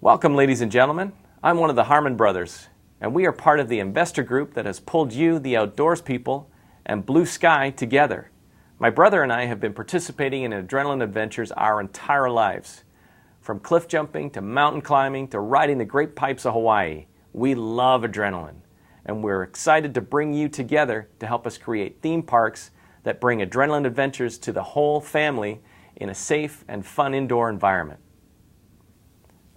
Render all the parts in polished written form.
Welcome, ladies and gentlemen. I'm one of the Harmon brothers, and we are part of the investor group that has pulled you, the outdoors people, and Blue Sky together. My brother and I have been participating in adrenaline adventures our entire lives. From cliff jumping to mountain climbing to riding the Great Pipes of Hawaii, we love adrenaline, and we're excited to bring you together to help us create theme parks that bring adrenaline adventures to the whole family in a safe and fun indoor environment.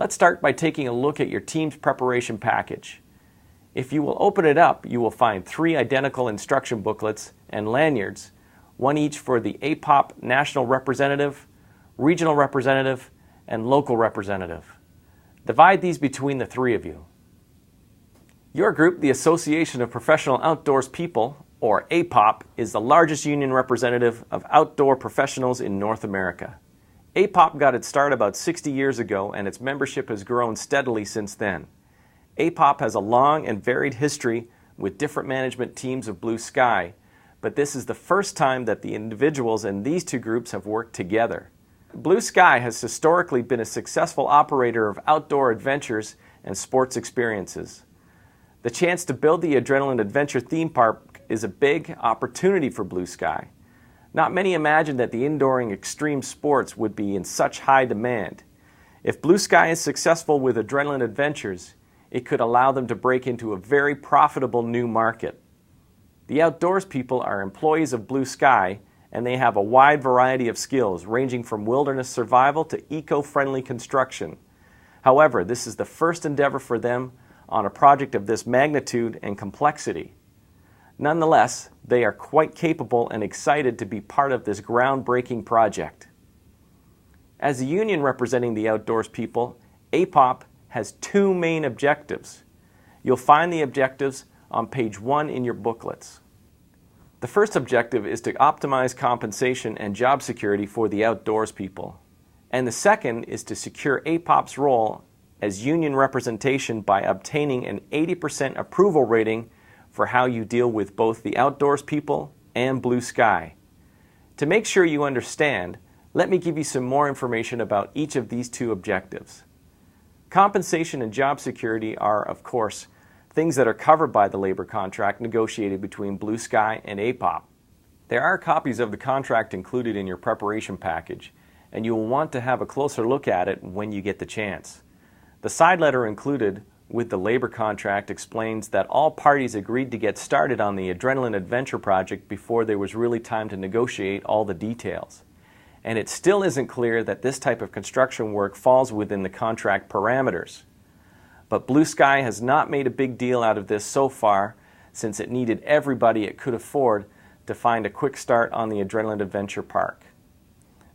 Let's start by taking a look at your team's preparation package. If you will open it up, you will find 3 identical instruction booklets and lanyards, one each for the APOP National Representative, Regional Representative, and Local Representative. Divide these between the 3 of you. Your group, the Association of Professional Outdoors People, or APOP, is the largest union representative of outdoor professionals in North America. APOP got its start about 60 years ago, and its membership has grown steadily since then. APOP has a long and varied history with different management teams of Blue Sky, but this is the first time that the individuals in these 2 groups have worked together. Blue Sky has historically been a successful operator of outdoor adventures and sports experiences. The chance to build the Adrenaline Adventure theme park is a big opportunity for Blue Sky. Not many imagined that the indooring extreme sports would be in such high demand. If Blue Sky is successful with Adrenaline Adventures, it could allow them to break into a very profitable new market. The outdoors people are employees of Blue Sky, and they have a wide variety of skills ranging from wilderness survival to eco-friendly construction. However, this is the first endeavor for them on a project of this magnitude and complexity. Nonetheless, they are quite capable and excited to be part of this groundbreaking project. As a union representing the outdoors people, APOP has 2 main objectives. You'll find the objectives on page 1 in your booklets. The first objective is to optimize compensation and job security for the outdoors people. And the second is to secure APOP's role as union representation by obtaining an 80% approval rating for how you deal with both the outdoors people and Blue Sky. To make sure you understand, let me give you some more information about each of these 2 objectives. Compensation and job security are, of course, things that are covered by the labor contract negotiated between Blue Sky and APOP. There are copies of the contract included in your preparation package, and you will want to have a closer look at it when you get the chance. The side letter included with the labor contract explains that all parties agreed to get started on the Adrenaline Adventure project before there was really time to negotiate all the details. And it still isn't clear that this type of construction work falls within the contract parameters. But Blue Sky has not made a big deal out of this so far, since it needed everybody it could afford to find a quick start on the Adrenaline Adventure Park.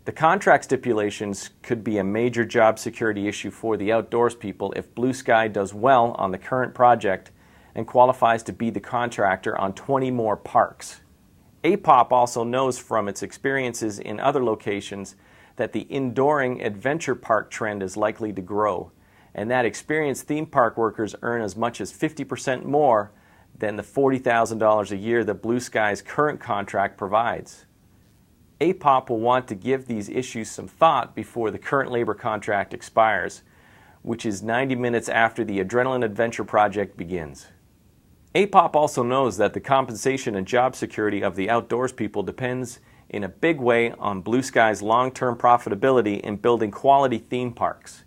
The contract stipulations could be a major job security issue for the outdoors people if Blue Sky does well on the current project and qualifies to be the contractor on 20 more parks. APOP also knows from its experiences in other locations that the indooring adventure park trend is likely to grow, and that experienced theme park workers earn as much as 50% more than the $40,000 a year that Blue Sky's current contract provides. APOP will want to give these issues some thought before the current labor contract expires, which is 90 minutes after the Adrenaline Adventure project begins. APOP also knows that the compensation and job security of the outdoors people depends in a big way on Blue Sky's long-term profitability in building quality theme parks.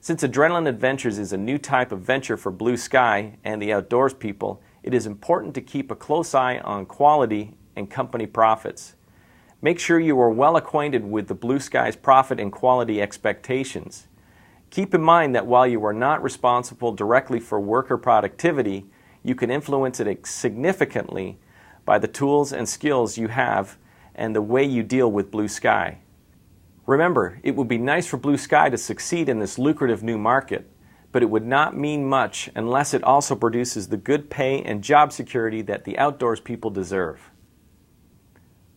Since Adrenaline Adventures is a new type of venture for Blue Sky and the outdoors people, it is important to keep a close eye on quality and company profits. Make sure you are well acquainted with the Blue Sky's profit and quality expectations. Keep in mind that while you are not responsible directly for worker productivity, you can influence it significantly by the tools and skills you have and the way you deal with Blue Sky. Remember, it would be nice for Blue Sky to succeed in this lucrative new market, but it would not mean much unless it also produces the good pay and job security that the outdoors people deserve.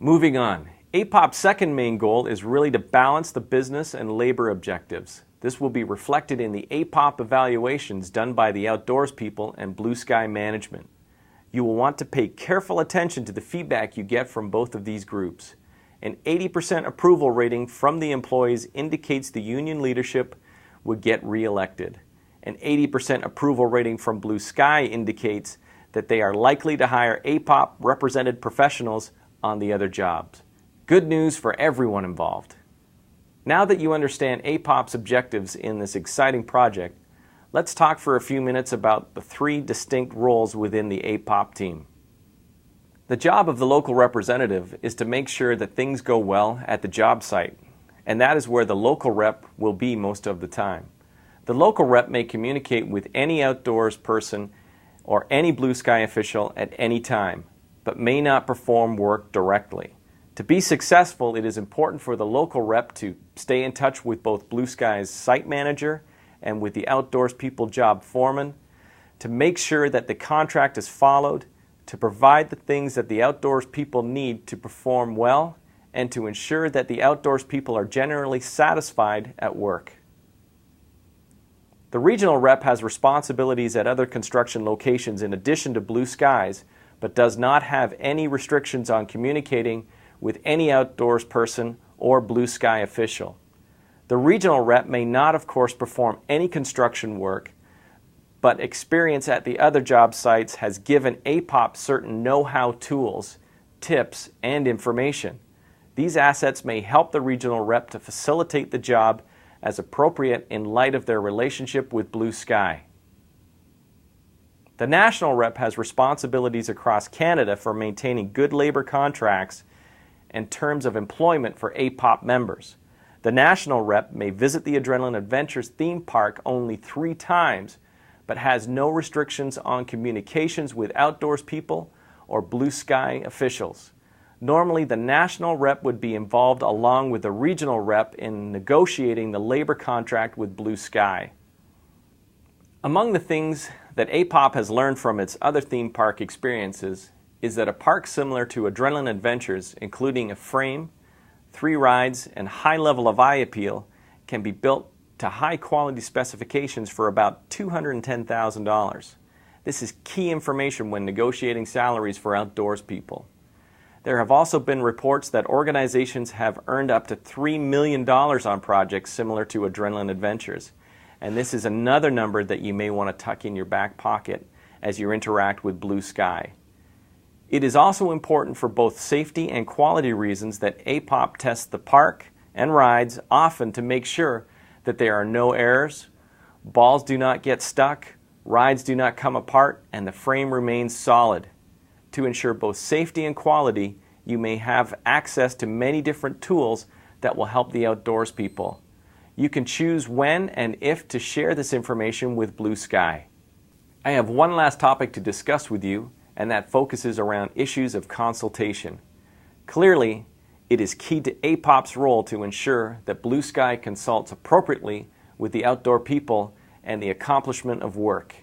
Moving on, APOP's second main goal is really to balance the business and labor objectives. This will be reflected in the APOP evaluations done by the outdoors people and Blue Sky management. You will want to pay careful attention to the feedback you get from both of these groups. An 80% approval rating from the employees indicates the union leadership would get re-elected. An 80% approval rating from Blue Sky indicates that they are likely to hire APOP represented professionals on the other jobs. Good news for everyone involved. Now that you understand APOP's objectives in this exciting project, let's talk for a few minutes about the 3 distinct roles within the APOP team. The job of the local representative is to make sure that things go well at the job site, and that is where the local rep will be most of the time. The local rep may communicate with any outdoors person or any Blue Sky official at any time, but may not perform work directly. To be successful, it is important for the local rep to stay in touch with both Blue Sky's site manager and with the outdoors people job foreman, to make sure that the contract is followed, to provide the things that the outdoors people need to perform well, and to ensure that the outdoors people are generally satisfied at work. The regional rep has responsibilities at other construction locations in addition to Blue Sky's, but does not have any restrictions on communicating with any outdoors person or Blue Sky official. The regional rep may not, of course, perform any construction work, but experience at the other job sites has given APOP certain know-how tools, tips, and information. These assets may help the regional rep to facilitate the job as appropriate in light of their relationship with Blue Sky. The national rep has responsibilities across Canada for maintaining good labor contracts and terms of employment for APOP members. The national rep may visit the Adrenaline Adventures theme park only 3 times, but has no restrictions on communications with outdoors people or Blue Sky officials. Normally, the national rep would be involved along with the regional rep in negotiating the labor contract with Blue Sky. Among the things that APOP has learned from its other theme park experiences is that a park similar to Adrenaline Adventures, including a frame, 3 rides, and high level of eye appeal, can be built to high quality specifications for about $210,000. This is key information when negotiating salaries for outdoors people. There have also been reports that organizations have earned up to $3 million on projects similar to Adrenaline Adventures, and this is another number that you may want to tuck in your back pocket as you interact with Blue Sky. It is also important for both safety and quality reasons that APOP tests the park and rides often to make sure that there are no errors, balls do not get stuck, rides do not come apart, and the frame remains solid. To ensure both safety and quality, you may have access to many different tools that will help the outdoors people. You can choose when and if to share this information with Blue Sky. I have one last topic to discuss with you, and that focuses around issues of consultation. Clearly, it is key to APOP's role to ensure that Blue Sky consults appropriately with the outdoor people and the accomplishment of work.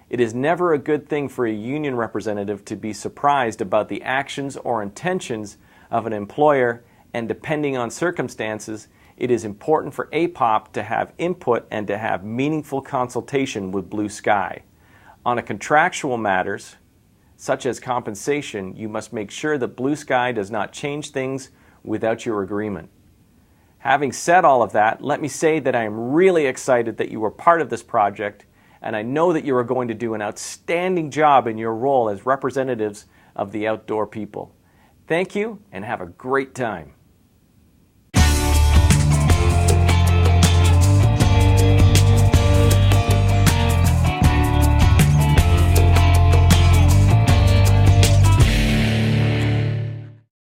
It is never a good thing for a union representative to be surprised about the actions or intentions of an employer, and depending on circumstances, it is important for APOP to have input and to have meaningful consultation with Blue Sky. On a contractual matters, such as compensation, you must make sure that Blue Sky does not change things without your agreement. Having said all of that, let me say that I am really excited that you were part of this project, and I know that you are going to do an outstanding job in your role as representatives of the outdoor people. Thank you, and have a great time.